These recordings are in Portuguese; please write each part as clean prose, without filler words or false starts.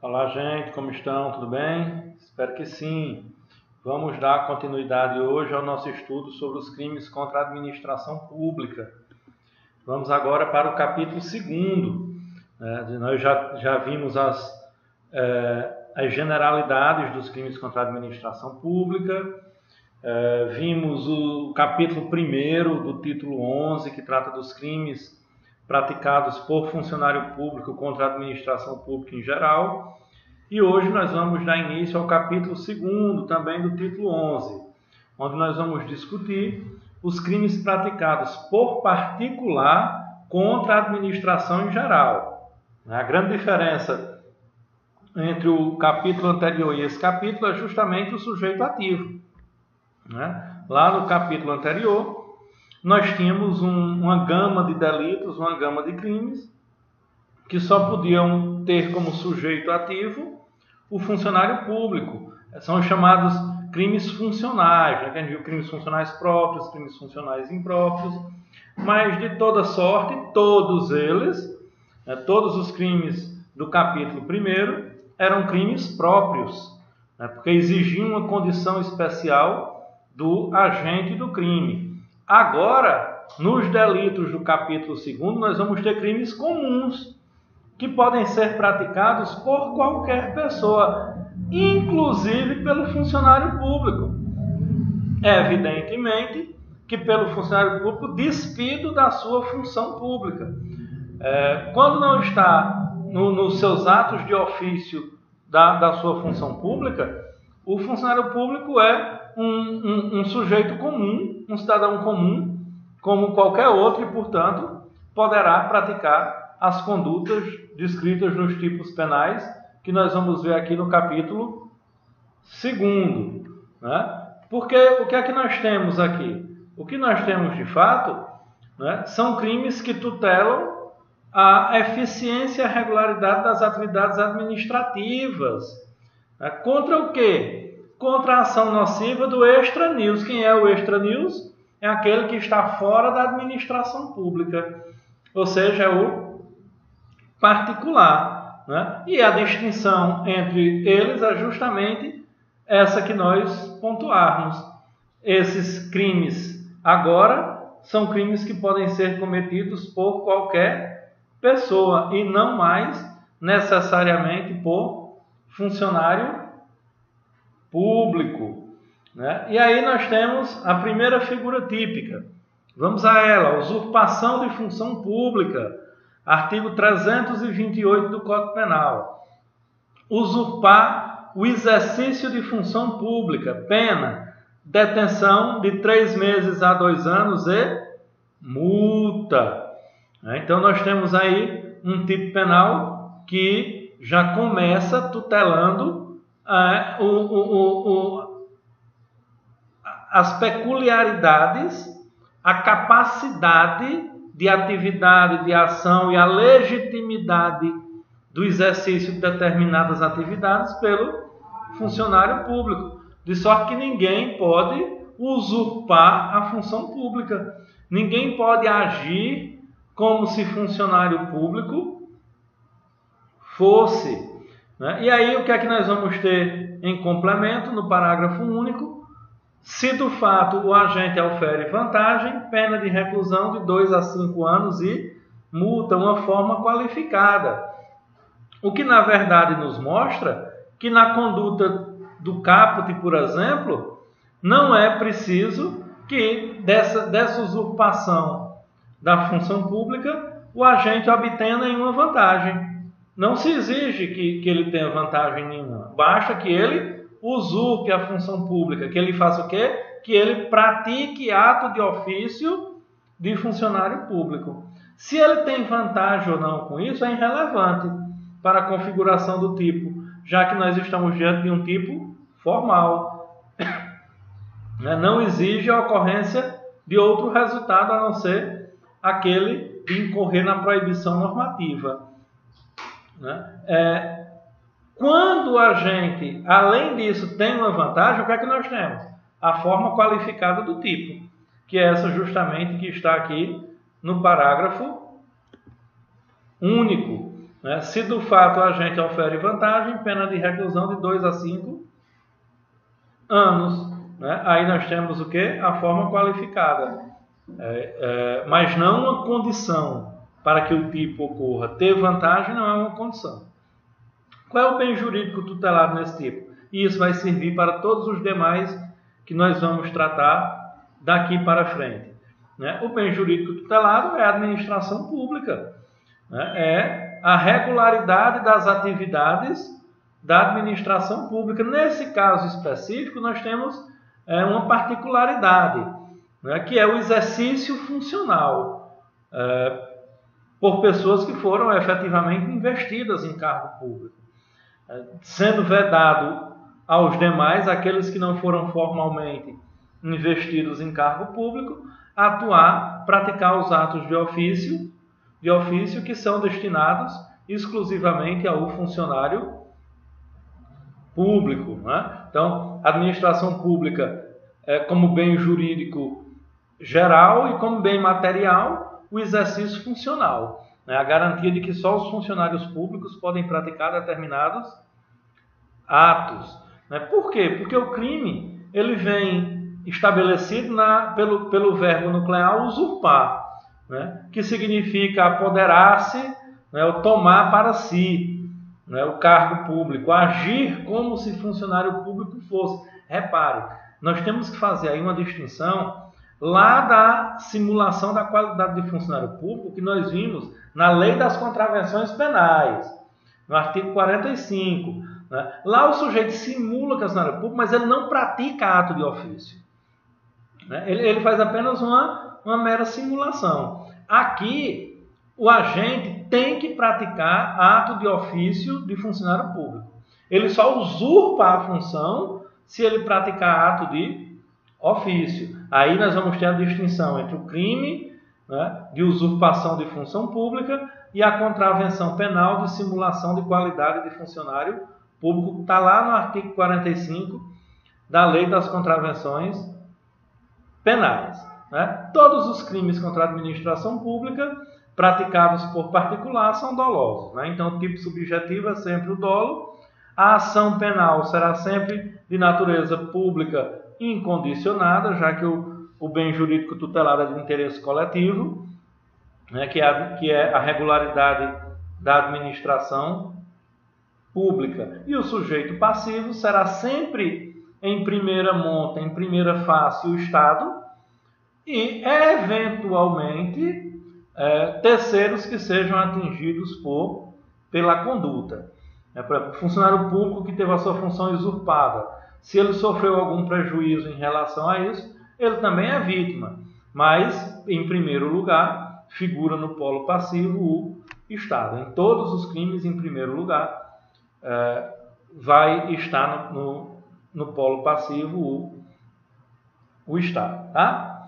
Olá, gente, como estão? Tudo bem? Espero que sim. Vamos dar continuidade hoje ao nosso estudo sobre os crimes contra a administração pública. Vamos agora para o capítulo 2º. Nós já vimos as generalidades dos crimes contra a administração pública. Vimos o capítulo 1º do título 11, que trata dos crimes praticados por funcionário público contra a administração pública em geral. E hoje nós vamos dar início ao capítulo 2º, também do título 11, onde nós vamos discutir os crimes praticados por particular contra a administração em geral. A grande diferença entre o capítulo anterior e esse capítulo é justamente o sujeito ativo. Lá no capítulo anterior, nós tínhamos uma gama de delitos, uma gama de crimes, que só podiam ter como sujeito ativo o funcionário público. São os chamados crimes funcionais, né? A gente viu crimes funcionais próprios, crimes funcionais impróprios, mas de toda sorte, todos eles, todos os crimes do capítulo 1º, eram crimes próprios, porque exigiam uma condição especial do agente do crime. Agora, nos delitos do capítulo 2º, nós vamos ter crimes comuns, que podem ser praticados por qualquer pessoa, inclusive pelo funcionário público. Evidentemente que pelo funcionário público despido da sua função pública. Quando não está nos seus atos de ofício da sua função pública, o funcionário público é um sujeito comum, um cidadão comum, como qualquer outro, e, portanto, poderá praticar as condutas descritas nos tipos penais, que nós vamos ver aqui no capítulo 2º. Porque o que é que nós temos aqui? O que nós temos, de fato, são crimes que tutelam a eficiência e a regularidade das atividades administrativas. Contra o quê? Contra a ação nociva do extra-news. Quem é o extra-news? É aquele que está fora da administração pública, ou seja, é o particular. E a distinção entre eles é justamente essa que nós pontuarmos. Esses crimes agora são crimes que podem ser cometidos por qualquer pessoa e não mais necessariamente por funcionário público. E aí nós temos a primeira figura típica. Vamos a ela: usurpação de função pública. Artigo 328 do Código Penal. Usurpar o exercício de função pública. Pena: detenção de 3 meses a 2 anos e multa. Então nós temos aí um tipo penal que já começa tutelando as peculiaridades, a capacidade de atividade, de ação e a legitimidade do exercício de determinadas atividades pelo funcionário público. De sorte que ninguém pode usurpar a função pública. Ninguém pode agir como se funcionário público fosse. E aí o que é que nós vamos ter em complemento no parágrafo único? Se do fato o agente aufere vantagem, pena de reclusão de 2 a 5 anos e multa, uma forma qualificada. O que na verdade nos mostra que na conduta do caput, por exemplo, não é preciso que dessa usurpação da função pública o agente obtenha nenhuma vantagem. Não se exige que ele tenha vantagem nenhuma. Basta que ele usurpe a função pública, que ele faça o quê? Que ele pratique ato de ofício de funcionário público. Se ele tem vantagem ou não com isso é irrelevante para a configuração do tipo, já que nós estamos diante de um tipo formal. Não exige a ocorrência de outro resultado a não ser aquele de incorrer na proibição normativa. Quando a gente, além disso, tem uma vantagem, o que é que nós temos? A forma qualificada do tipo, que é essa justamente que está aqui no parágrafo único. né? Se do fato o agente ofere vantagem, pena de reclusão de 2 a 5 anos. Né? Aí nós temos o quê? A forma qualificada. Mas não uma condição para que o tipo ocorra. Ter vantagem não é uma condição. Qual é o bem jurídico tutelado nesse tipo? E isso vai servir para todos os demais que nós vamos tratar daqui para frente. Né? O bem jurídico tutelado é a administração pública. Né? É a regularidade das atividades da administração pública. Nesse caso específico, nós temos uma particularidade, né? Que é o exercício funcional por pessoas que foram efetivamente investidas em cargo público. Sendo vedado aos demais, aqueles que não foram formalmente investidos em cargo público, atuar, praticar os atos de ofício que são destinados exclusivamente ao funcionário público. Né? Então, a administração pública, como bem jurídico geral e como bem material, o exercício funcional. A garantia de que só os funcionários públicos podem praticar determinados atos. Por quê? Porque o crime ele vem estabelecido pelo verbo nuclear usurpar, né? Que significa apoderar-se, né? Ou tomar para si, né? O cargo público, agir como se funcionário público fosse. Repare, nós temos que fazer aí uma distinção lá da simulação da qualidade de funcionário público que nós vimos na Lei das Contravenções Penais, no artigo 45. Né? Lá o sujeito simula que é funcionário público, mas ele não pratica ato de ofício. Né? Ele faz apenas uma mera simulação. Aqui, o agente tem que praticar ato de ofício de funcionário público. Ele só usurpa a função se ele praticar ato de ofício. Aí nós vamos ter a distinção entre o crime, né, de usurpação de função pública e a contravenção penal de simulação de qualidade de funcionário público. Está lá no artigo 45 da Lei das Contravenções Penais. Né? Todos os crimes contra a administração pública praticados por particular são dolosos. Né? Então, o tipo subjetivo é sempre o dolo. A ação penal será sempre de natureza pública incondicionada, já que o bem jurídico tutelado é de interesse coletivo, né, que é a regularidade da administração pública. E o sujeito passivo será sempre em primeira monta, em primeira face, o Estado e, eventualmente, terceiros que sejam atingidos pela conduta. Por exemplo, o funcionário público que teve a sua função usurpada, se ele sofreu algum prejuízo em relação a isso, ele também é vítima. Mas, em primeiro lugar, figura no polo passivo o Estado. Em todos os crimes, em primeiro lugar, vai estar no polo passivo o Estado. Tá?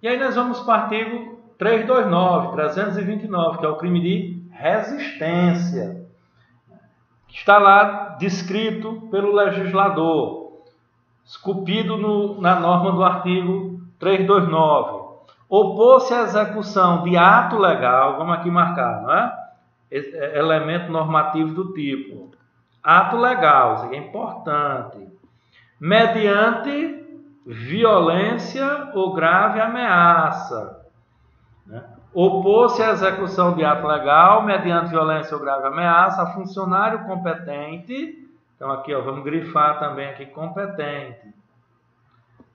E aí nós vamos para o artigo 329, que é o crime de resistência. Está lá descrito pelo legislador, esculpido na norma do artigo 329. Opor-se à execução de ato legal, vamos aqui marcar, não é? Elemento normativo do tipo. Ato legal, isso aqui é importante. Mediante violência ou grave ameaça. Né? Opor-se à execução de ato legal, mediante violência ou grave ameaça, a funcionário competente. Então aqui, vamos grifar também aqui, competente.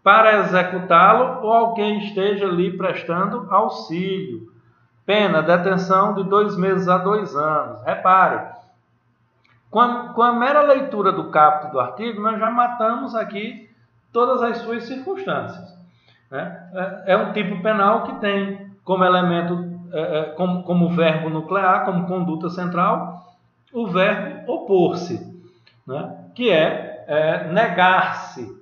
Para executá-lo ou alguém esteja lhe prestando auxílio. Pena, detenção de 2 meses a 2 anos. Repare, com a mera leitura do caput do artigo, nós já matamos aqui todas as suas circunstâncias. Né? É um tipo penal que tem como elemento, como verbo nuclear, como conduta central, o verbo opor-se, né? Que é negar-se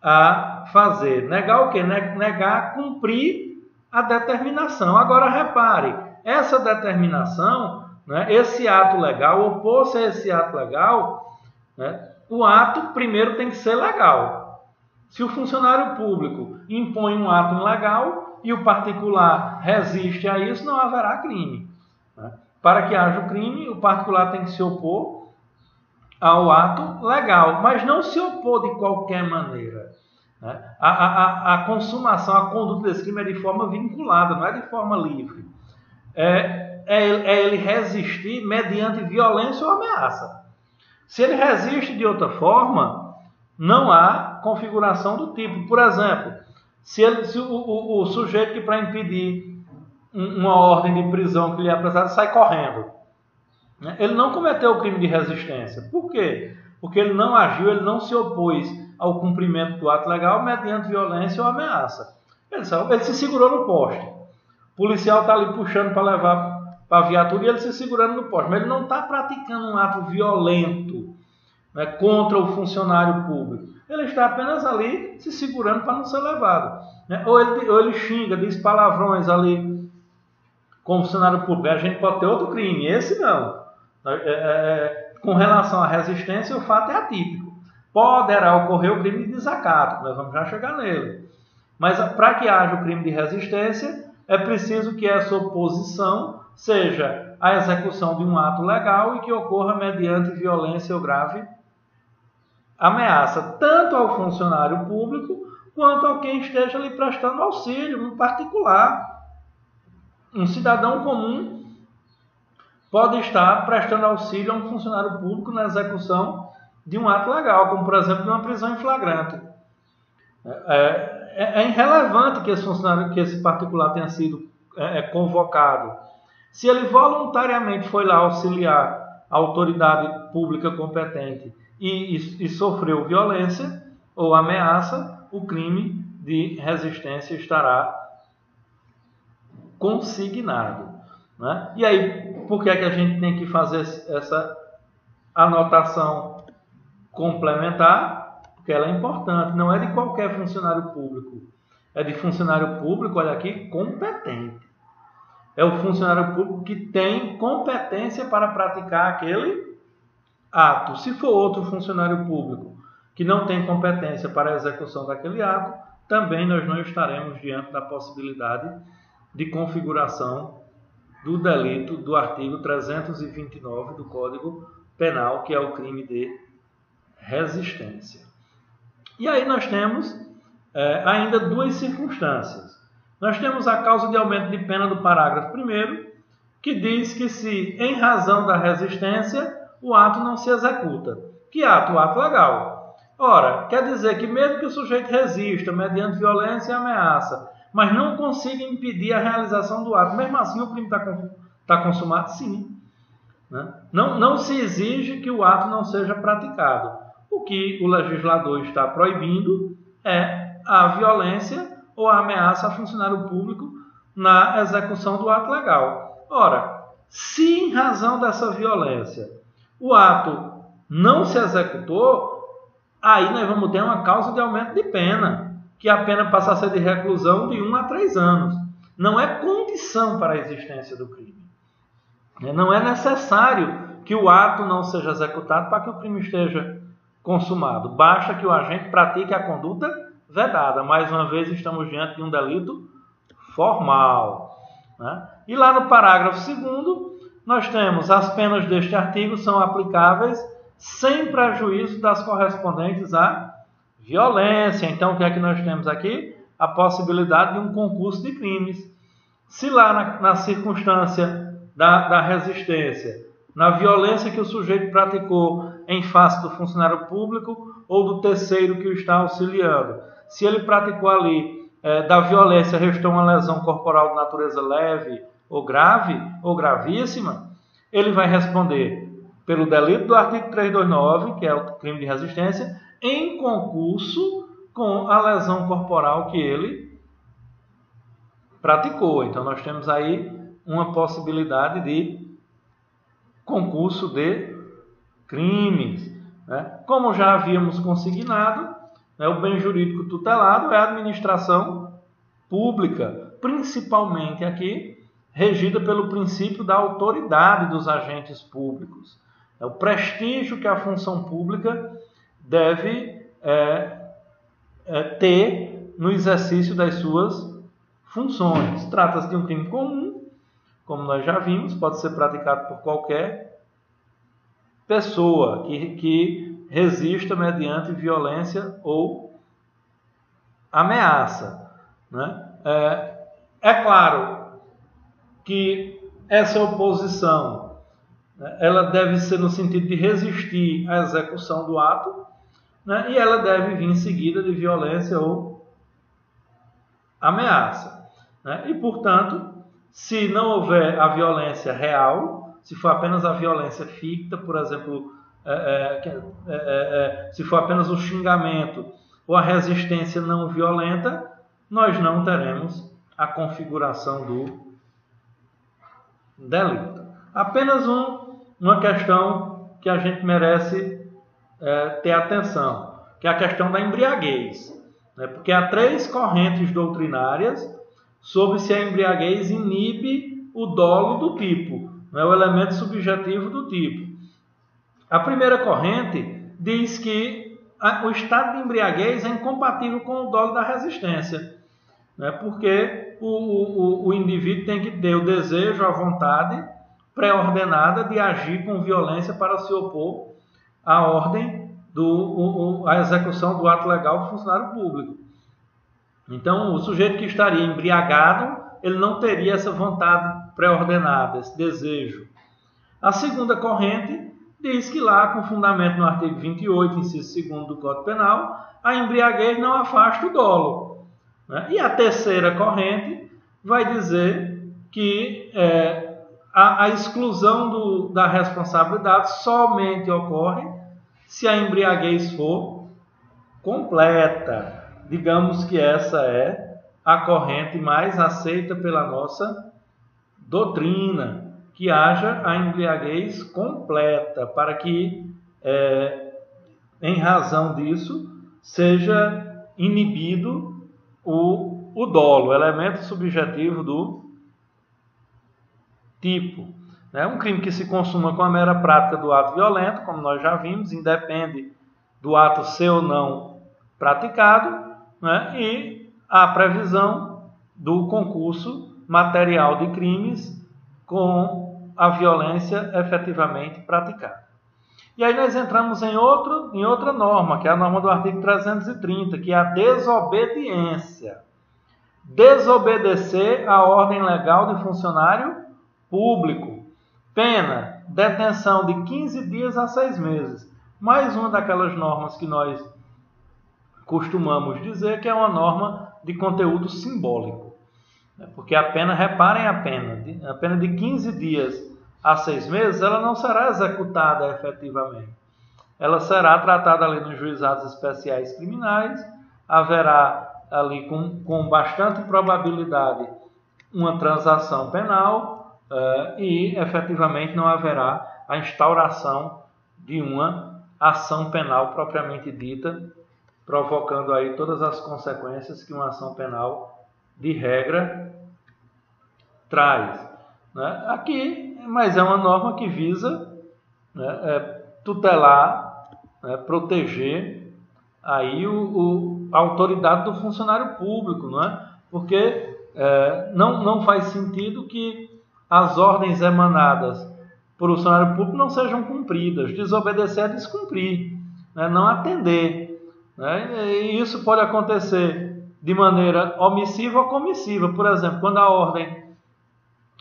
a fazer. Negar o quê? Negar cumprir a determinação. Agora, repare, essa determinação, né, esse ato legal, opor-se a esse ato legal, né, o ato primeiro tem que ser legal. Se o funcionário público impõe um ato ilegal e o particular resiste a isso, não haverá crime. Né? Para que haja o crime, o particular tem que se opor ao ato legal, mas não se opor de qualquer maneira. Né? A consumação, a conduta desse crime é de forma vinculada, não é de forma livre. É ele resistir mediante violência ou ameaça. Se ele resiste de outra forma, não há configuração do tipo. Por exemplo, se o sujeito que para impedir uma ordem de prisão que lhe é apresentada sai correndo, né? Ele não cometeu o crime de resistência. Por quê? Porque ele não agiu, ele não se opôs ao cumprimento do ato legal mediante violência ou ameaça. Ele se segurou no poste. O policial está ali puxando para levar para a viatura e ele se segurando no poste. Mas ele não está praticando um ato violento, né, contra o funcionário público. Ele está apenas ali se segurando para não ser levado. Né? Ou ele xinga, diz palavrões ali com o funcionário público. A gente pode ter outro crime, esse não. Com relação à resistência, o fato é atípico. Poderá ocorrer o crime de desacato, nós vamos já chegar nele. Mas para que haja o crime de resistência, é preciso que essa oposição seja a execução de um ato legal e que ocorra mediante violência ou grave ameaça, tanto ao funcionário público quanto a quem esteja lhe prestando auxílio, um particular. Um cidadão comum pode estar prestando auxílio a um funcionário público na execução de um ato legal, como, por exemplo, de uma prisão em flagrante. É irrelevante que esse particular tenha sido convocado. Se ele voluntariamente foi lá auxiliar a autoridade pública competente e sofreu violência ou ameaça, o crime de resistência estará consignado. Né? E aí, por que é que a gente tem que fazer essa anotação complementar? Porque ela é importante, não é de qualquer funcionário público, é de funcionário público, olha aqui, competente. É o funcionário público que tem competência para praticar aquele ato. Se for outro funcionário público que não tem competência para a execução daquele ato, também nós não estaremos diante da possibilidade de configuração do delito do artigo 329 do Código Penal, que é o crime de resistência. E aí nós temos ainda duas circunstâncias. Nós temos a causa de aumento de pena do parágrafo 1º, que diz que se, em razão da resistência, o ato não se executa. Que ato? O ato legal. Ora, quer dizer que mesmo que o sujeito resista mediante violência e ameaça, mas não consiga impedir a realização do ato, mesmo assim o crime está consumado? Sim. Né? Não se exige que o ato não seja praticado. O que o legislador está proibindo é a violência ou a ameaça a funcionário público na execução do ato legal. Ora, se em razão dessa violência o ato não se executou, aí nós vamos ter uma causa de aumento de pena, que a pena passa a ser de reclusão de 1 a 3 anos. Não é condição para a existência do crime. Não é necessário que o ato não seja executado para que o crime esteja consumado. Basta que o agente pratique a conduta vedada. Mais uma vez, estamos diante de um delito formal. Né? E lá no parágrafo 2º, nós temos as penas deste artigo são aplicáveis sem prejuízo das correspondentes à violência. Então, o que é que nós temos aqui? A possibilidade de um concurso de crimes. Se lá na circunstância da resistência, na violência que o sujeito praticou em face do funcionário público ou do terceiro que o está auxiliando, se ele praticou ali da violência restou uma lesão corporal de natureza leve ou grave ou gravíssima, ele vai responder pelo delito do artigo 329, que é o crime de resistência, em concurso com a lesão corporal que ele praticou. Então, nós temos aí uma possibilidade de concurso de crimes. Né? Como já havíamos consignado, né, o bem jurídico tutelado é a administração pública, principalmente aqui, regida pelo princípio da autoridade dos agentes públicos. É o prestígio que a função pública deve ter no exercício das suas funções. Trata-se de um crime comum, como nós já vimos, pode ser praticado por qualquer pessoa que resista mediante violência ou ameaça, né? É claro que essa oposição, né, ela deve ser no sentido de resistir à execução do ato, né, e ela deve vir em seguida de violência ou ameaça, né? E, portanto, se não houver a violência real, se for apenas a violência ficta, por exemplo, se for apenas o xingamento ou a resistência não violenta, nós não teremos a configuração do delito. Apenas uma questão que a gente merece ter atenção, que é a questão da embriaguez, né? Porque há 3 correntes doutrinárias sobre se a embriaguez inibe o dolo do tipo, né? O elemento subjetivo do tipo. A primeira corrente diz que o estado de embriaguez é incompatível com o dolo da resistência, né? Porque o indivíduo tem que ter o desejo, a vontade pré-ordenada de agir com violência para se opor à ordem, à execução do ato legal do funcionário público. Então, o sujeito que estaria embriagado, ele não teria essa vontade pré-ordenada, esse desejo. A segunda corrente diz que lá, com fundamento no artigo 28, inciso 2º do Código Penal, a embriaguez não afasta o dolo, né? E a terceira corrente vai dizer que a exclusão da responsabilidade somente ocorre se a embriaguez for completa. Digamos que essa é a corrente mais aceita pela nossa doutrina, que haja a embriaguez completa, para que, em razão disso, seja inibido o dolo, o elemento subjetivo do tipo. Um crime que se consuma com a mera prática do ato violento, como nós já vimos, independe do ato ser ou não praticado, né? E a previsão do concurso material de crimes com a violência efetivamente praticada. E aí nós entramos em outra norma, que é a norma do artigo 330, que é a desobediência. Desobedecer à ordem legal de funcionário público. Pena, detenção de 15 dias a 6 meses. Mais uma daquelas normas que nós costumamos dizer que é uma norma de conteúdo simbólico. Porque a pena, reparem a pena de 15 dias a 6 meses, ela não será executada efetivamente. Ela será tratada ali nos juizados especiais criminais, haverá ali com bastante probabilidade uma transação penal e efetivamente não haverá a instauração de uma ação penal propriamente dita, provocando aí todas as consequências que uma ação penal de regra traz, né? Aqui, mas é uma norma que visa, né, tutelar, né, proteger aí a autoridade do funcionário público, não é? Porque não faz sentido que as ordens emanadas por funcionário público não sejam cumpridas. Desobedecer é descumprir, né, não atender. Né? E isso pode acontecer de maneira omissiva ou comissiva. Por exemplo, quando a ordem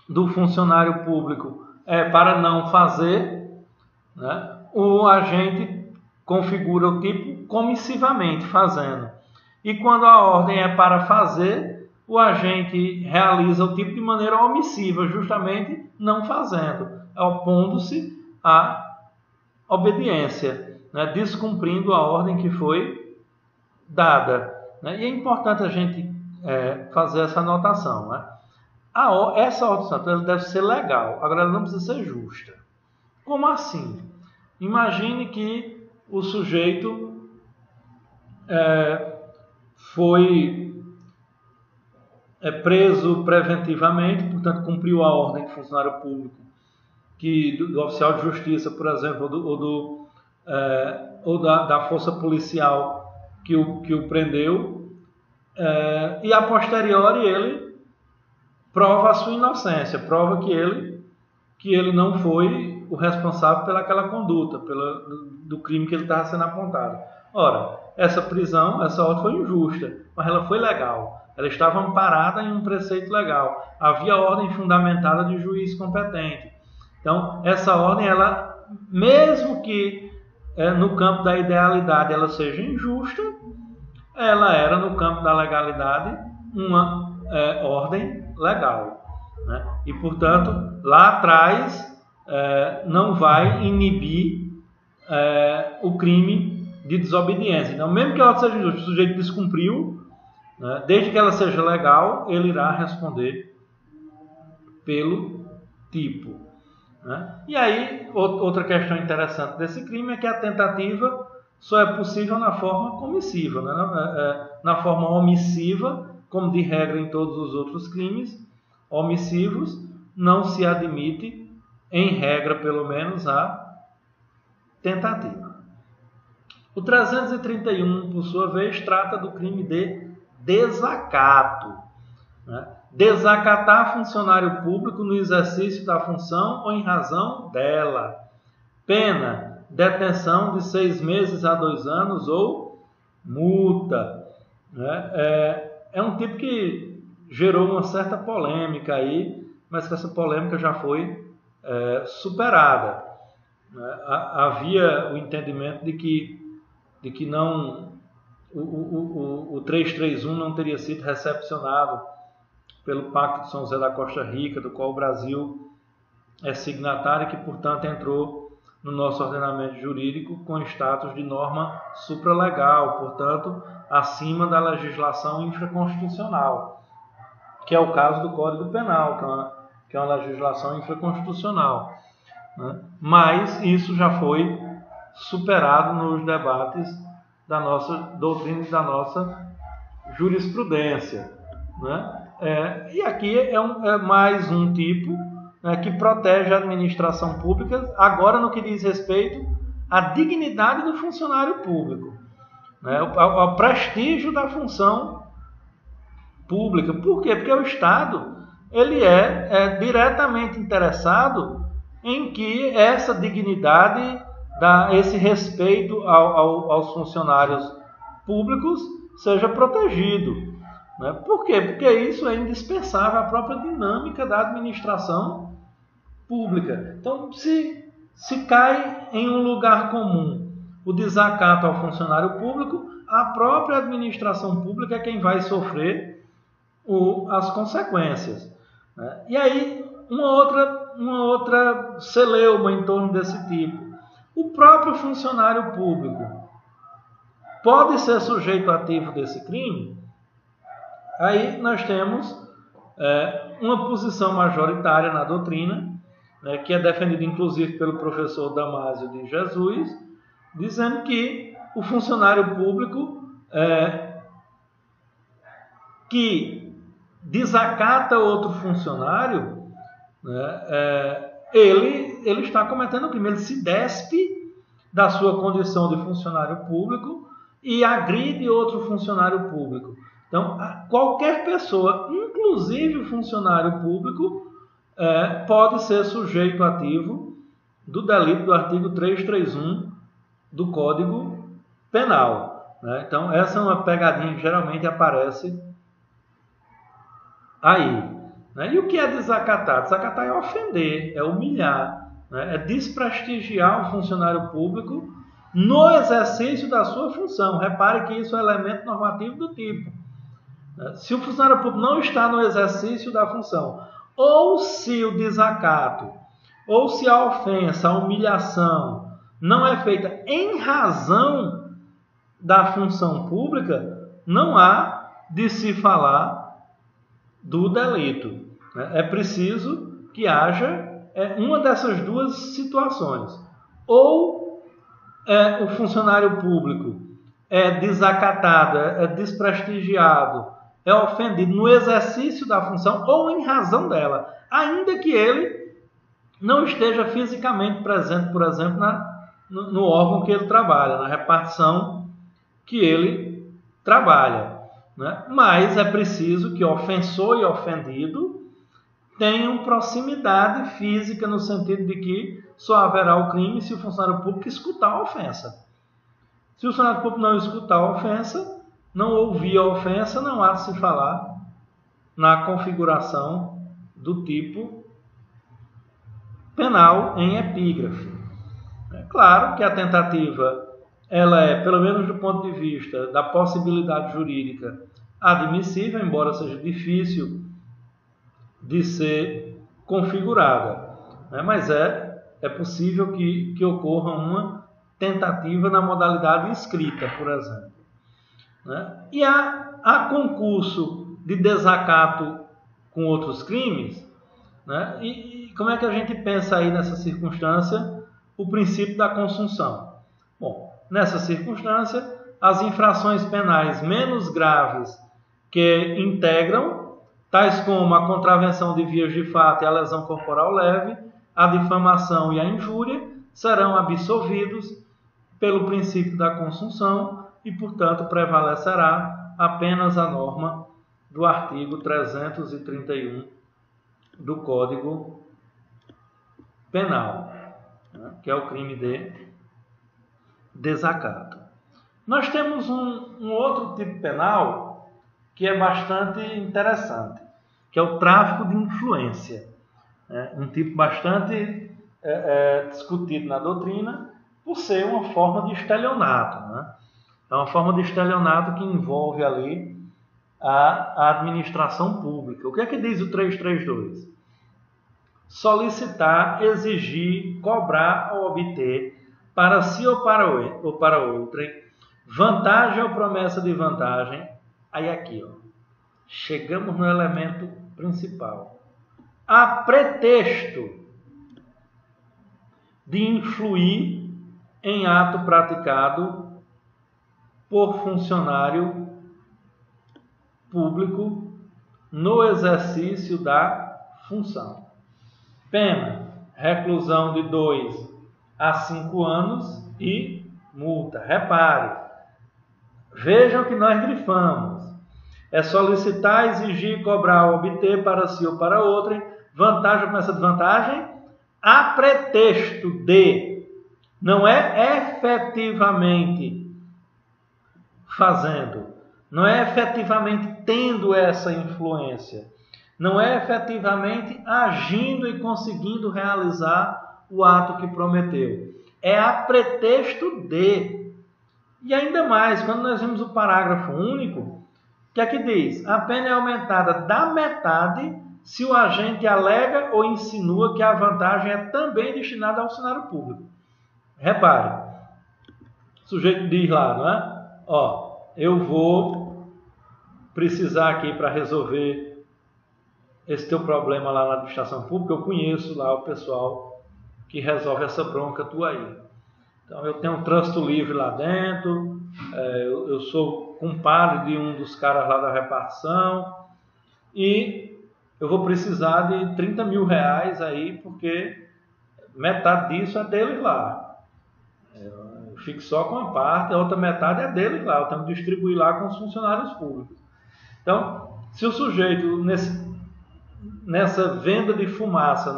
do funcionário público é para não fazer, né, o agente configura o tipo comissivamente, fazendo. E quando a ordem é para fazer, o agente realiza o tipo de maneira omissiva, justamente não fazendo, opondo-se à obediência, né, descumprindo a ordem que foi dada. Né? E é importante a gente fazer essa anotação. Né? Essa ordem deve ser legal, agora ela não precisa ser justa. Como assim? Imagine que o sujeito foi preso preventivamente, portanto cumpriu a ordem de funcionário público, do oficial de justiça, por exemplo, ou da força policial que o prendeu, e a posteriori ele prova a sua inocência, prova que ele não foi o responsável pelaquela conduta, do crime que ele estava sendo apontado. Ora, essa prisão, essa ordem foi injusta, mas ela foi legal. Ela estava amparada em um preceito legal. Havia ordem fundamentada de juiz competente. Então, essa ordem, ela, mesmo que no campo da idealidade ela seja injusta, ela era, no campo da legalidade, uma ordem legal, né? E, portanto, lá atrás não vai inibir o crime de desobediência. Então, mesmo que a ordem seja injusta, o sujeito descumpriu, né? Desde que ela seja legal, ele irá responder pelo tipo, né? E aí, outra questão interessante desse crime é que a tentativa só é possível na forma comissiva, né? Na forma omissiva, como de regra em todos os outros crimes omissivos, não se admite, em regra pelo menos, a tentativa. O 331, por sua vez, trata do crime de desacato, né? Desacatar funcionário público no exercício da função ou em razão dela. Pena, detenção de 6 meses a 2 anos ou multa, né? É um tipo que gerou uma certa polêmica aí, mas que essa polêmica já foi superada, né? Havia o entendimento de que não, o 331 não teria sido recepcionado pelo Pacto de São José da Costa Rica, do qual o Brasil é signatário e que, portanto, entrou no nosso ordenamento jurídico com status de norma supralegal, portanto, acima da legislação infraconstitucional, que é o caso do Código Penal, que é uma legislação infraconstitucional, né? Mas isso já foi superado nos debates da nossa doutrina e da nossa jurisprudência, né? E aqui é mais um tipo, né, que protege a administração pública, agora no que diz respeito à dignidade do funcionário público, né, ao prestígio da função pública. Por quê? Porque o Estado ele é diretamente interessado em que essa dignidade, esse respeito aos funcionários públicos seja protegido. Né? Por quê? Porque isso é indispensável à própria dinâmica da administração pública. Então, se cai em um lugar comum o desacato ao funcionário público, a própria administração pública é quem vai sofrer as consequências, né? E aí, uma outra celeuma em torno desse tipo. O próprio funcionário público pode ser sujeito ativo desse crime? Aí nós temos uma posição majoritária na doutrina, né, que é defendida inclusive pelo professor Damásio de Jesus, dizendo que o funcionário público que desacata outro funcionário, né, ele está cometendo crime, ele se despe da sua condição de funcionário público e agride outro funcionário público. Então, qualquer pessoa, inclusive o funcionário público, pode ser sujeito ativo do delito do artigo 331 do Código Penal, né? Então, essa é uma pegadinha que geralmente aparece aí, né? E o que é desacatar? Desacatar é ofender, é humilhar, né? É desprestigiar o funcionário público no exercício da sua função. Repare que isso é elemento normativo do tipo. Se o funcionário público não está no exercício da função, ou se o desacato, ou se a ofensa, a humilhação não é feita em razão da função pública, não há de se falar do delito. É preciso que haja uma dessas duas situações. Ou o funcionário público é desacatado, é desprestigiado, é ofendido no exercício da função ou em razão dela, ainda que ele não esteja fisicamente presente, por exemplo, no órgão que ele trabalha, na repartição que ele trabalha, né? Mas é preciso que ofensor e ofendido tenham proximidade física, no sentido de que só haverá o crime se o funcionário público escutar a ofensa. Se o funcionário público não escutar a ofensa, não ouvir a ofensa, não há de se falar na configuração do tipo penal em epígrafe. É claro que a tentativa, ela é, pelo menos do ponto de vista da possibilidade jurídica, admissível, embora seja difícil de ser configurada, né? Mas é possível que ocorra uma tentativa na modalidade escrita, por exemplo, né? E há concurso de desacato com outros crimes, né? E como é que a gente pensa aí nessa circunstância o princípio da consunção? Bom, nessa circunstância, as infrações penais menos graves que integram, tais como a contravenção de vias de fato e a lesão corporal leve, a difamação e a injúria, serão absolvidos pelo princípio da consunção e, portanto, prevalecerá apenas a norma do artigo 331 do Código Penal, né, que é o crime de desacato. Nós temos um outro tipo penal que é bastante interessante, que é o tráfico de influência. Um tipo bastante discutido na doutrina por ser uma forma de estelionato, né? É uma forma de estelionato que envolve ali a administração pública. O que é que diz o 332? Solicitar, exigir, cobrar ou obter para si ou para outrem vantagem ou promessa de vantagem. Aí aqui, chegamos no elemento principal. A pretexto de influir em ato praticado por funcionário público no exercício da função. Pena, reclusão de 2 a 5 anos e multa. Repare, vejam que nós grifamos. É solicitar, exigir, cobrar ou obter para si ou para outrem vantagem ou promessa de vantagem a pretexto de, não é efetivamente fazendo, não é efetivamente tendo essa influência, não é efetivamente agindo e conseguindo realizar o ato que prometeu. É a pretexto de. E ainda mais, quando nós vimos o parágrafo único, o que é que diz? A pena é aumentada da metade se o agente alega ou insinua que a vantagem é também destinada ao funcionário público. Repare, o sujeito diz lá, não é? Eu vou precisar aqui para resolver esse teu problema lá na administração pública, eu conheço lá o pessoal que resolve essa bronca tua aí. Então, eu tenho um trânsito livre lá dentro, eu sou compadre de um dos caras lá da repartição e eu vou precisar de 30 mil reais aí, porque metade disso é deles lá. Eu fico só com a parte, a outra metade é deles lá, eu tenho que distribuir lá com os funcionários públicos. Então, se o sujeito, nessa venda de fumaça,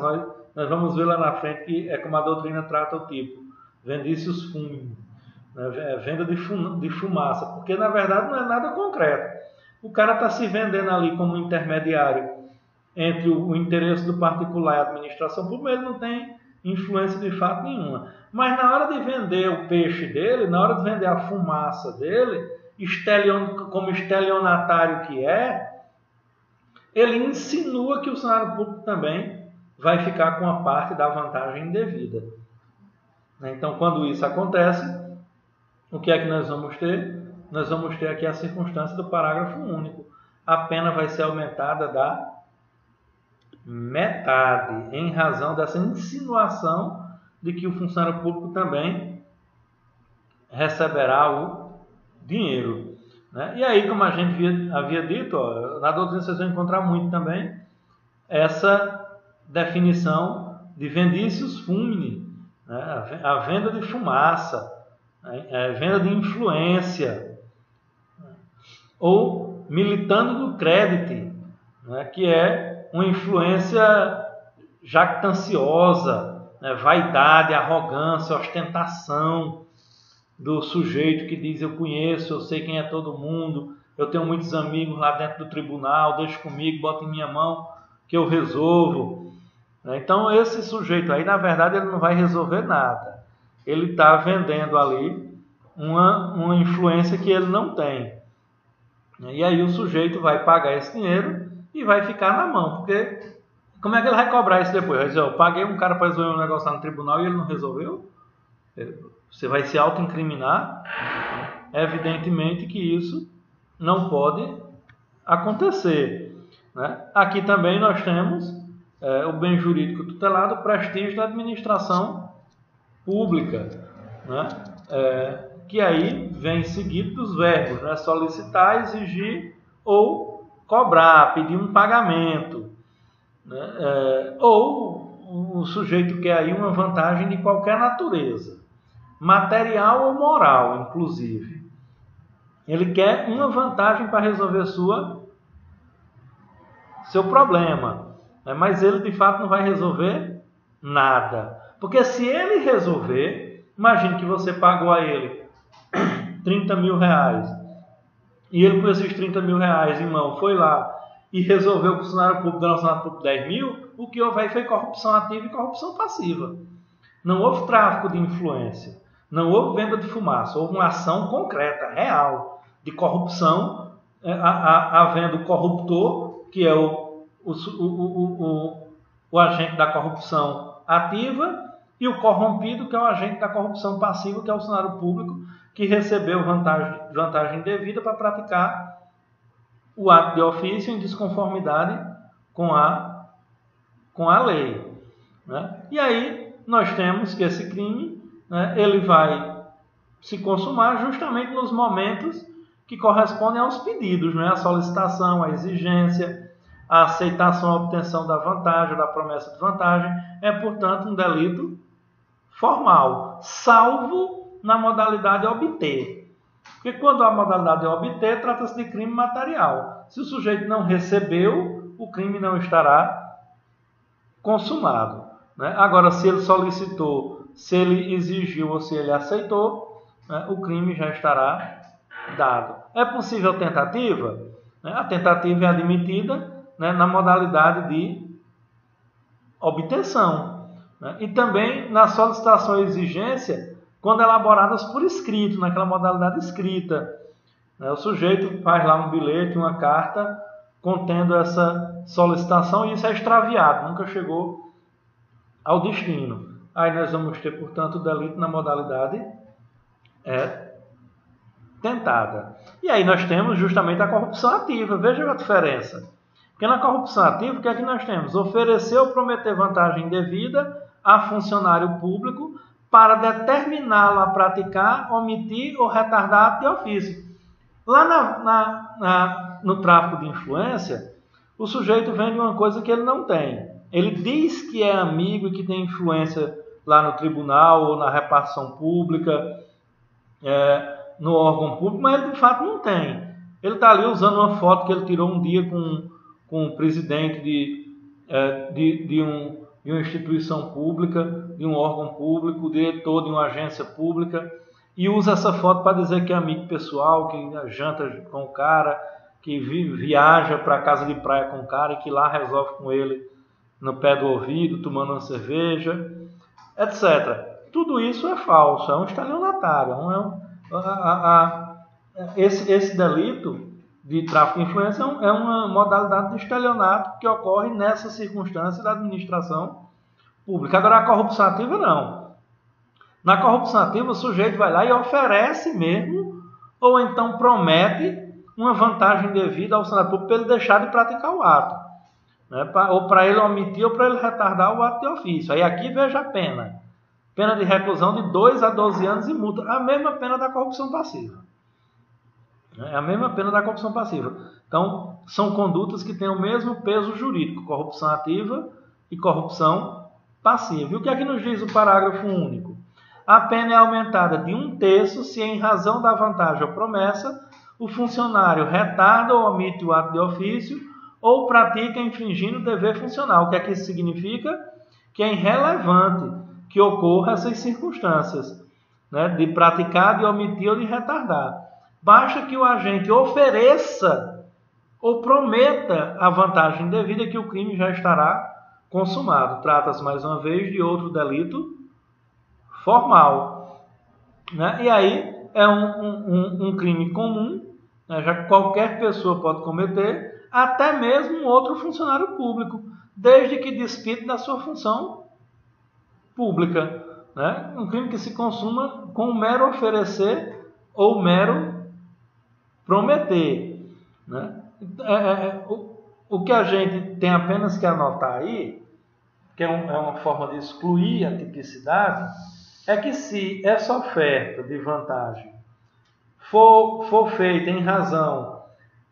nós vamos ver lá na frente que é como a doutrina trata o tipo, vendícios fúmeos, né? Venda de fumaça, porque na verdade não é nada concreto. O cara está se vendendo ali como intermediário entre o interesse do particular e a administração pública, ele não tem influência de fato nenhuma. Mas na hora de vender o peixe dele, na hora de vender a fumaça dele, como estelionatário que é, ele insinua que o funcionário público também vai ficar com a parte da vantagem indevida. Então, quando isso acontece, o que é que nós vamos ter? Nós vamos ter aqui a circunstância do parágrafo único. A pena vai ser aumentada da metade, em razão dessa insinuação de que o funcionário público também receberá o dinheiro, né? E aí, como a gente havia dito, na doutrina vocês vão encontrar muito também essa definição de vendícios fumini, né? A venda de fumaça, a venda de influência, ou militando no crédito, né? Que é uma influência jactanciosa, né? Vaidade, arrogância, ostentação do sujeito que diz: eu conheço, eu sei quem é todo mundo, eu tenho muitos amigos lá dentro do tribunal, deixa comigo, bota em minha mão que eu resolvo. Então esse sujeito aí, na verdade, ele não vai resolver nada. Ele está vendendo ali uma influência que ele não tem. E aí o sujeito vai pagar esse dinheiro e vai ficar na mão, porque como é que ele vai cobrar isso depois? Vai dizer: eu paguei um cara para resolver um negócio lá no tribunal e ele não resolveu? Você vai se autoincriminar? Evidentemente que isso não pode acontecer, né? Aqui também nós temos o bem jurídico tutelado, o prestígio da administração pública, né? Que aí vem seguido dos verbos, né? Solicitar, exigir ou cobrar, pedir um pagamento, né? Ou o sujeito quer aí uma vantagem de qualquer natureza, material ou moral, inclusive. Ele quer uma vantagem para resolver seu problema, né? Mas ele de fato não vai resolver nada. Porque se ele resolver, imagine que você pagou a ele 30 mil reais e ele, com esses 30 mil reais em mão, foi lá e resolveu o funcionário público da funcionário público 10 mil, o que houve aí foi corrupção ativa e corrupção passiva. Não houve tráfico de influência, não houve venda de fumaça, houve uma ação concreta, real, de corrupção, havendo o corruptor, que é o agente da corrupção ativa, e o corrompido, que é o agente da corrupção passiva, que é o funcionário público que recebeu vantagem indevida para praticar o ato de ofício em desconformidade com a lei, né? E aí nós temos que esse crime, né, ele vai se consumar justamente nos momentos que correspondem aos pedidos, né? A solicitação, a exigência, a aceitação, a obtenção da vantagem, da promessa de vantagem, é, portanto, um delito formal, salvo na modalidade obter. Porque quando a modalidade é obter, trata-se de crime material. Se o sujeito não recebeu, o crime não estará consumado, né? Agora, se ele solicitou, se ele exigiu ou se ele aceitou, né, o crime já estará dado. É possível tentativa? Né? A tentativa é admitida, né, na modalidade de obtenção, né? E também na solicitação e exigência, quando elaboradas por escrito, naquela modalidade escrita, né? O sujeito faz lá um bilhete, uma carta, contendo essa solicitação, e isso é extraviado, nunca chegou ao destino. Aí nós vamos ter, portanto, o delito na modalidade tentada. E aí nós temos justamente a corrupção ativa. Veja a diferença. Porque na corrupção ativa, o que é que nós temos? Oferecer ou prometer vantagem indevida a funcionário público para determiná-lo a praticar, omitir ou retardar ato de ofício. Lá no tráfico de influência, o sujeito vende uma coisa que ele não tem. Ele diz que é amigo e que tem influência lá no tribunal ou na repartição pública, no órgão público, mas ele de fato não tem. Ele está ali usando uma foto que ele tirou um dia com o presidente de uma instituição pública, de um órgão público, o diretor de uma agência pública, e usa essa foto para dizer que é amigo pessoal, que janta com o cara, que viaja para a casa de praia com o cara e que lá resolve com ele no pé do ouvido, tomando uma cerveja, etc. Tudo isso é falso, é um estelionatário. Esse delito de tráfico de influência é uma modalidade de estelionato que ocorre nessa circunstância da administração pública. Agora, a corrupção ativa não. Na corrupção ativa, o sujeito vai lá e oferece mesmo, ou então promete uma vantagem devida ao funcionário público para ele deixar de praticar o ato, né? Ou para ele omitir ou para ele retardar o ato de ofício. Aí aqui veja a pena. Pena de reclusão de 2 a 12 anos e multa. A mesma pena da corrupção passiva. É a mesma pena da corrupção passiva. Então, são condutas que têm o mesmo peso jurídico, corrupção ativa e corrupção passiva. E o que é que nos diz o parágrafo único? A pena é aumentada de 1/3 se, em razão da vantagem ou promessa, o funcionário retarda ou omite o ato de ofício ou pratica infringindo o dever funcional. O que é que isso significa? Que é irrelevante que ocorra essas circunstâncias, né, de praticar, de omitir ou de retardar. Basta que o agente ofereça ou prometa a vantagem devida que o crime já estará consumado. Trata-se, mais uma vez, de outro delito formal, né? E aí é um crime comum, né, já que qualquer pessoa pode cometer, até mesmo um outro funcionário público, desde que despide da sua função pública, né? Um crime que se consuma com o mero oferecer ou mero prometer, né? O que a gente tem apenas que anotar aí, que é uma forma de excluir a tipicidade, é que se essa oferta de vantagem for feita em razão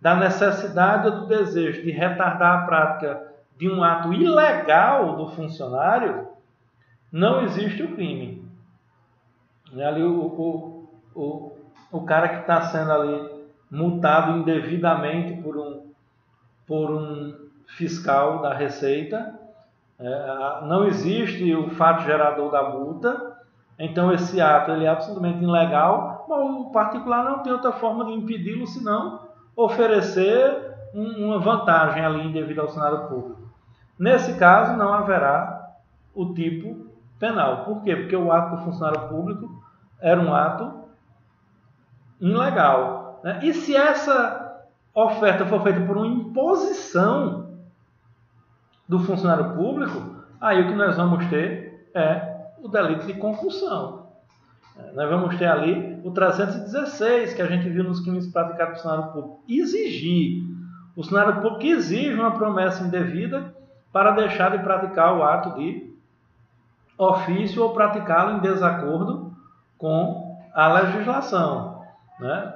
da necessidade ou do desejo de retardar a prática de um ato ilegal do funcionário, não existe o crime. Ali o cara que está sendo ali multado indevidamente por um fiscal da Receita, não existe o fato gerador da multa, então esse ato ele é absolutamente ilegal, mas o particular não tem outra forma de impedi-lo senão oferecer uma vantagem ali indevida ao funcionário público. Nesse caso não haverá o tipo penal. Por quê? Porque o ato do funcionário público era um ato ilegal, né? E se essa oferta for feita por uma imposição do funcionário público, aí o que nós vamos ter é o delito de concussão. Nós vamos ter ali o 316, que a gente viu nos crimes praticados pelo funcionário público. Exigir. O funcionário público exige uma promessa indevida para deixar de praticar o ato de ofício ou praticá-lo em desacordo com a legislação, né?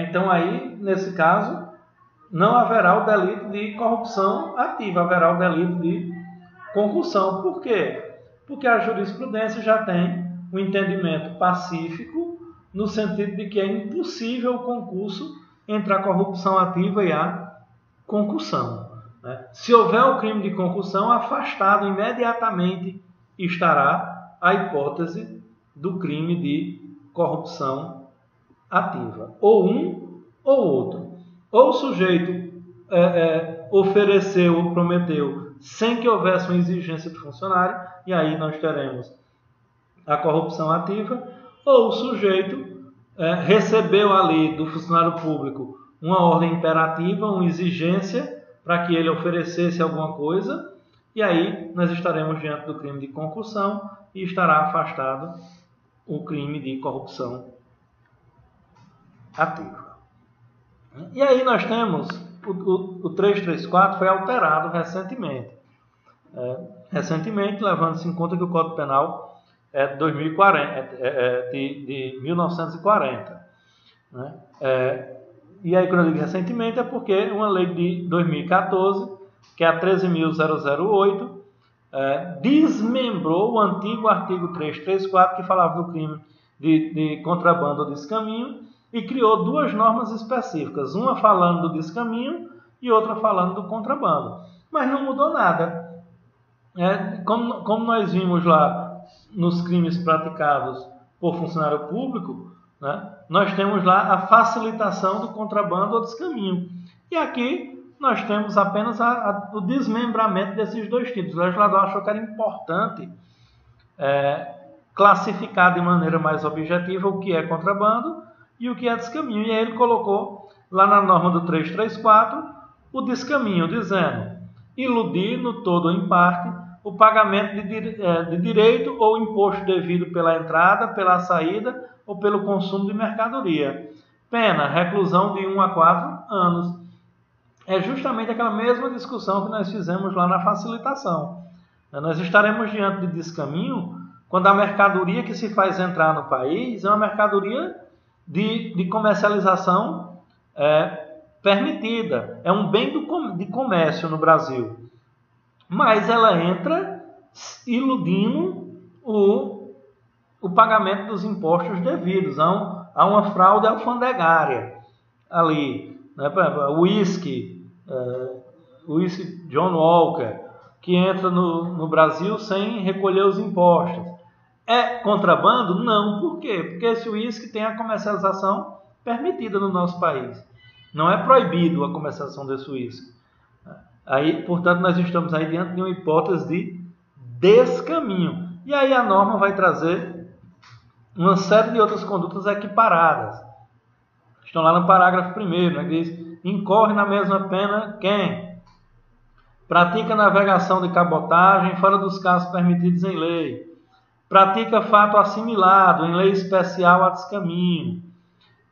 Então aí, nesse caso, não haverá o delito de corrupção ativa, haverá o delito de concussão. Por quê? Porque a jurisprudência já tem um entendimento pacífico no sentido de que é impossível o concurso entre a corrupção ativa e a concussão, né? Se houver o crime de concussão, afastado imediatamente estará a hipótese do crime de corrupção ativa. Ou um ou outro. Ou o sujeito ofereceu ou prometeu sem que houvesse uma exigência do funcionário, e aí nós teremos a corrupção ativa, ou o sujeito recebeu ali do funcionário público uma ordem imperativa, uma exigência para que ele oferecesse alguma coisa, e aí nós estaremos diante do crime de concussão e estará afastado o crime de corrupção ativa. E aí nós temos o 334 foi alterado recentemente. Levando-se em conta que o Código Penal é de 2040, de 1940. Né? E aí, quando eu digo recentemente, é porque uma lei de 2014, que é a 13.008, desmembrou o antigo artigo 334, que falava do crime de contrabando ou descaminho, e criou duas normas específicas, uma falando do descaminho e outra falando do contrabando. Mas não mudou nada. Como nós vimos lá nos crimes praticados por funcionário público, né, nós temos lá a facilitação do contrabando ou descaminho. E aqui nós temos apenas o desmembramento desses dois tipos. O legislador achou que era importante classificar de maneira mais objetiva o que é contrabando e o que é descaminho. E aí ele colocou lá na norma do 334 o descaminho, dizendo: iludir no todo ou em parte o pagamento de direito ou imposto devido pela entrada, pela saída ou pelo consumo de mercadoria. Pena, reclusão de 1 a 4 anos. É justamente aquela mesma discussão que nós fizemos lá na facilitação. Nós estaremos diante de descaminho quando a mercadoria que se faz entrar no país é uma mercadoria de comercialização permitida. É um bem de comércio no Brasil. Mas ela entra iludindo o pagamento dos impostos devidos. Há uma fraude alfandegária ali. Né? Uísque, uísque John Walker, que entra no Brasil sem recolher os impostos. É contrabando? Não. Por quê? Porque esse uísque tem a comercialização permitida no nosso país. Não é proibido a comercialização desse uísque. Aí, portanto, nós estamos aí diante de uma hipótese de descaminho. E aí a norma vai trazer uma série de outras condutas equiparadas. Estão lá no parágrafo 1º, né, que diz: incorre na mesma pena quem pratica navegação de cabotagem fora dos casos permitidos em lei, pratica fato assimilado em lei especial a descaminho,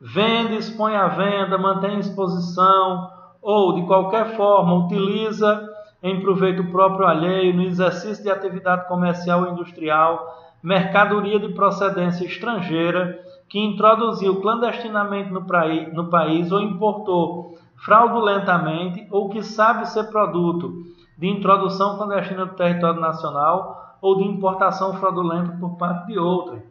vende, expõe à venda, mantém em exposição ou, de qualquer forma, utiliza em proveito próprio alheio, no exercício de atividade comercial ou industrial, mercadoria de procedência estrangeira que introduziu clandestinamente no país ou importou fraudulentamente ou que sabe ser produto de introdução clandestina do território nacional ou de importação fraudulenta por parte de outrem.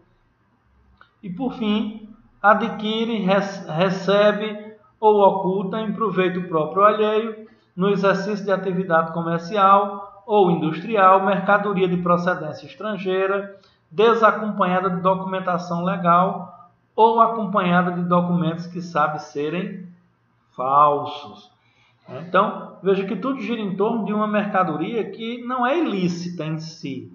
E, por fim, adquire, recebe ou oculta em proveito próprio ou alheio, no exercício de atividade comercial ou industrial, mercadoria de procedência estrangeira, desacompanhada de documentação legal ou acompanhada de documentos que sabe serem falsos. Então, veja que tudo gira em torno de uma mercadoria que não é ilícita em si.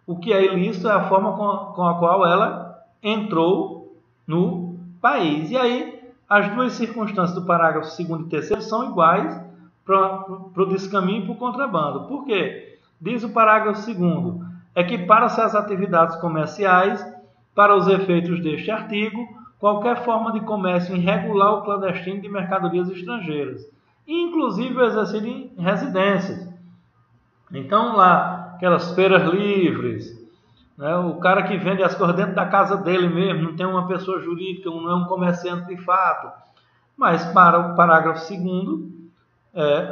O que é ilícito é a forma com a qual ela entrou no país. E aí, as duas circunstâncias do parágrafo 2º e 3º são iguais para o descaminho e para o contrabando. Por quê? Diz o parágrafo 2º: equipara-se às atividades comerciais, para os efeitos deste artigo, qualquer forma de comércio irregular ou clandestino de mercadorias estrangeiras, inclusive o exercício em residências. Então, lá, aquelas feiras livres, né, o cara que vende as coisas dentro da casa dele mesmo, não tem uma pessoa jurídica, não é um comerciante de fato. Mas, para o parágrafo 2º,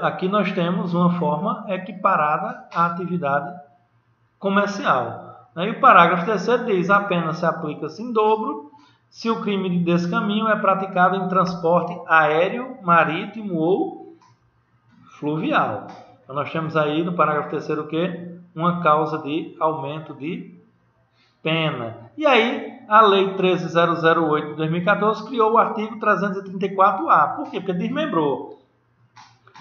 aqui nós temos uma forma equiparada à atividade comercial. E o parágrafo 3º diz: a pena se aplica-se em dobro se o crime de descaminho é praticado em transporte aéreo, marítimo ou fluvial. Então nós temos aí no parágrafo 3º o quê? Uma causa de aumento de pena. E aí a Lei 13.008 de 2014 criou o artigo 334-A. Por quê? Porque desmembrou.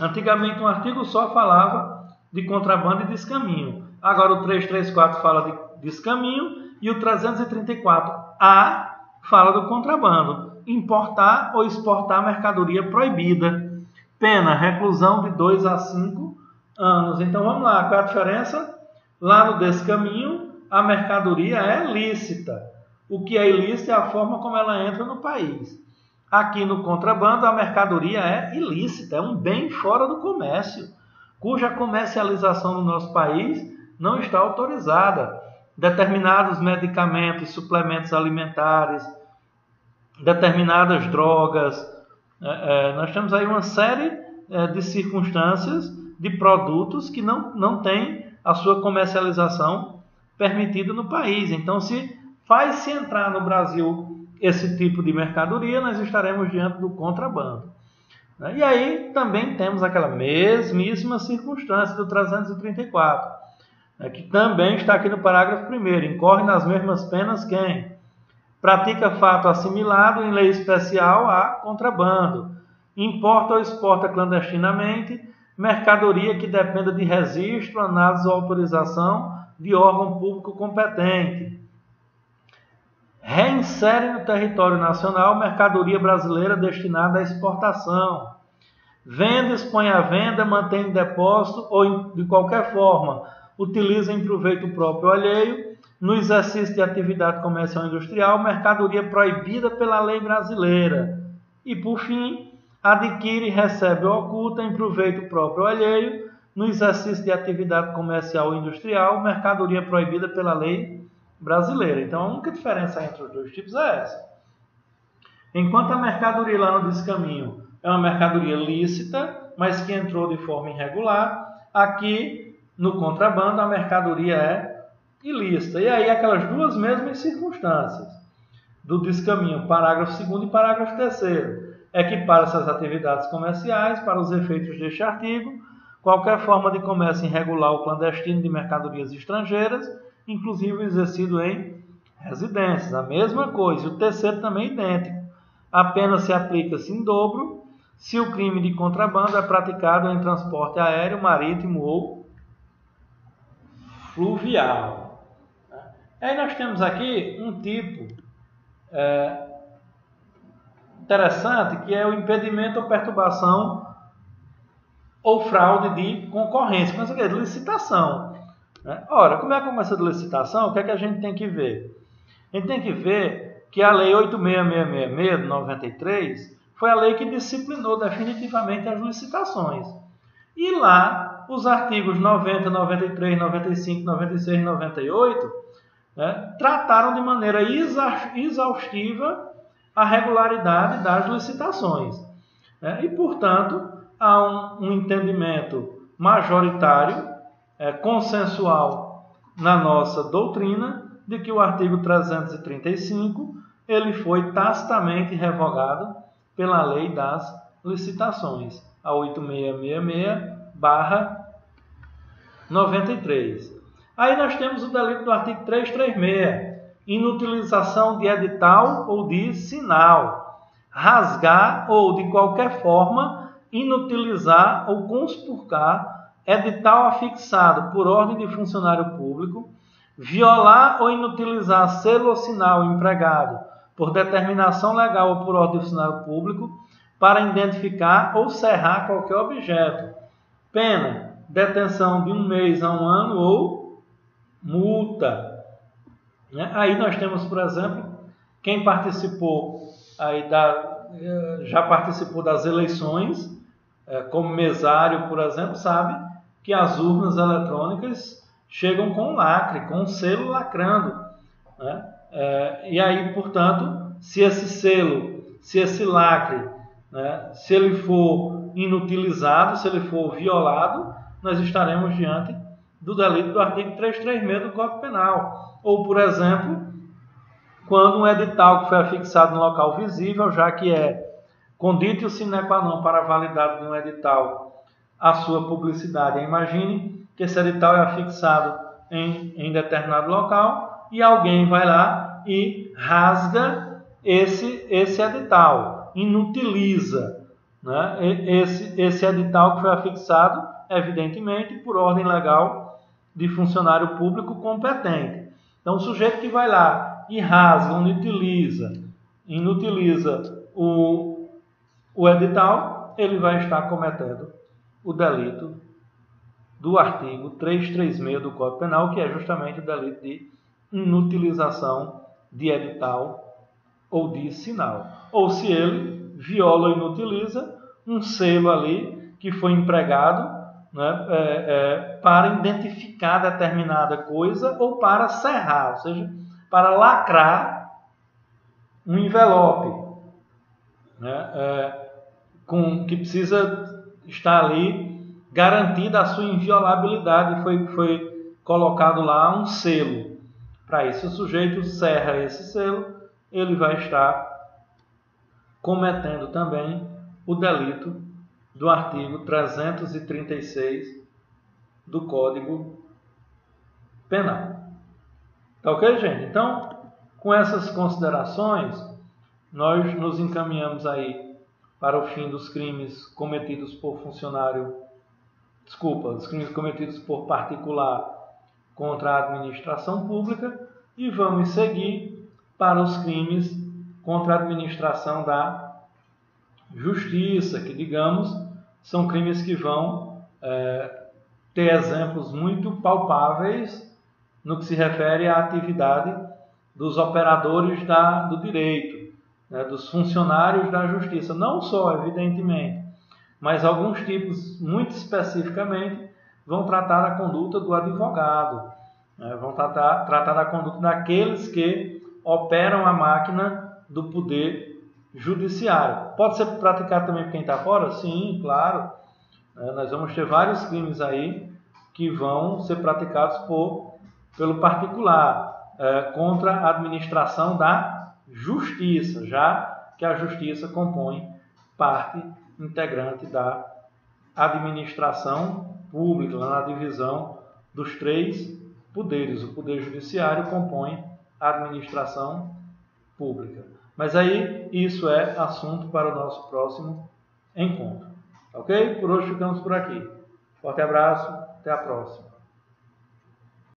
Antigamente um artigo só falava de contrabando e descaminho. Agora o 334 fala de descaminho e o 334-A fala do contrabando. Importar ou exportar mercadoria proibida. Pena, reclusão de 2 a 5 anos. Então vamos lá, qual é a diferença? Lá no descaminho, a mercadoria é lícita. O que é ilícito é a forma como ela entra no país. Aqui no contrabando, a mercadoria é ilícita, é um bem fora do comércio, cuja comercialização no nosso país não está autorizada. Determinados medicamentos, suplementos alimentares, determinadas drogas. Nós temos aí uma série de circunstâncias, de produtos que não têm a sua comercialização permitida no país. Então, se faz-se entrar no Brasil esse tipo de mercadoria, nós estaremos diante do contrabando. E aí também temos aquela mesmíssima circunstância do 334, que também está aqui no parágrafo 1º. Incorre nas mesmas penas quem pratica fato assimilado em lei especial a contrabando, importa ou exporta clandestinamente mercadoria que dependa de registro, análise ou autorização de órgão público competente, reinsere no território nacional mercadoria brasileira destinada à exportação, vende, expõe à venda, mantém em depósito ou de qualquer forma utiliza em proveito próprio ou alheio, no exercício de atividade comercial ou industrial, mercadoria proibida pela lei brasileira. E, por fim, adquire, recebe ou oculta em proveito próprio ou alheio, no exercício de atividade comercial ou industrial, mercadoria proibida pela lei brasileira. Então, a única diferença entre os dois tipos é essa. Enquanto a mercadoria lá no descaminho é uma mercadoria lícita, mas que entrou de forma irregular, aqui no contrabando a mercadoria é ilícita. E aí aquelas duas mesmas circunstâncias do descaminho, parágrafo 2º e parágrafo 3º, equipara-se às atividades comerciais para os efeitos deste artigo, qualquer forma de comércio irregular ou clandestino de mercadorias estrangeiras, inclusive exercido em residências. A mesma coisa. E o terceiro também é idêntico. A pena se aplica-se em dobro se o crime de contrabando é praticado em transporte aéreo, marítimo ou fluvial. Aí nós temos aqui um tipo interessante, que é o impedimento ou perturbação ou fraude de concorrência. Mas o que é? De licitação. Ora, como é que começa a licitação? O que é que a gente tem que ver? A gente tem que ver que a Lei 8.666 de 93 foi a lei que disciplinou definitivamente as licitações. E lá, os artigos 90, 93, 95, 96 e 98 trataram de maneira exaustiva a regularidade das licitações. E, portanto, há um entendimento majoritário, consensual na nossa doutrina, de que o artigo 335 ele foi tacitamente revogado pela Lei das Licitações, a 8666/93. Aí nós temos o delito do artigo 336, inutilização de edital ou de sinal, rasgar ou, de qualquer forma, inutilizar ou conspurcar edital afixado por ordem de funcionário público, violar ou inutilizar selo ou sinal empregado por determinação legal ou por ordem de funcionário público para identificar ou cerrar qualquer objeto. Pena, detenção de 1 mês a 1 ano ou multa. Aí nós temos, por exemplo, quem participou aí já participou das eleições, como mesário, por exemplo, sabe que as urnas eletrônicas chegam com lacre, com um selo lacrando. E aí, portanto, se esse selo, se esse lacre, se ele for inutilizado, se ele for violado, nós estaremos diante do delito do artigo 336 do Código Penal. Ou, por exemplo, quando um edital que foi afixado no local visível, já que é conditio sine qua non para a validade de um edital a sua publicidade. Imagine que esse edital é afixado em determinado local e alguém vai lá e rasga esse edital, inutiliza esse edital que foi afixado, evidentemente, por ordem legal de funcionário público competente. Então, o sujeito que vai lá e rasga, inutiliza o edital, ele vai estar cometendo o delito do artigo 336 do Código Penal, que é justamente o delito de inutilização de edital ou de sinal. Ou se ele viola ou inutiliza um selo ali que foi empregado para identificar determinada coisa ou para cerrar, ou seja, para lacrar um envelope, que precisa estar ali garantida a sua inviolabilidade, foi colocado lá um selo. Para isso, o sujeito cerra esse selo, ele vai estar cometendo também o delito do artigo 336 do Código Penal. Tá ok, gente? Então, com essas considerações, nós nos encaminhamos aí para o fim dos crimes cometidos por dos crimes cometidos por particular contra a administração pública e vamos seguir para os crimes contra a administração da justiça, que, digamos, são crimes que vão ter exemplos muito palpáveis no que se refere à atividade dos operadores do direito, dos funcionários da justiça, não só, evidentemente, mas alguns tipos, muito especificamente, vão tratar da conduta do advogado, vão tratar da conduta daqueles que operam a máquina do poder judiciário. Pode ser praticado também por quem está fora? Sim, claro. Nós vamos ter vários crimes aí que vão ser praticados pelo particular, contra a administração da justiça, já que a justiça compõe parte integrante da administração pública, lá na divisão dos 3 poderes. O poder judiciário compõe a administração pública. Mas aí isso é assunto para o nosso próximo encontro. Ok? Por hoje ficamos por aqui. Forte abraço, até a próxima.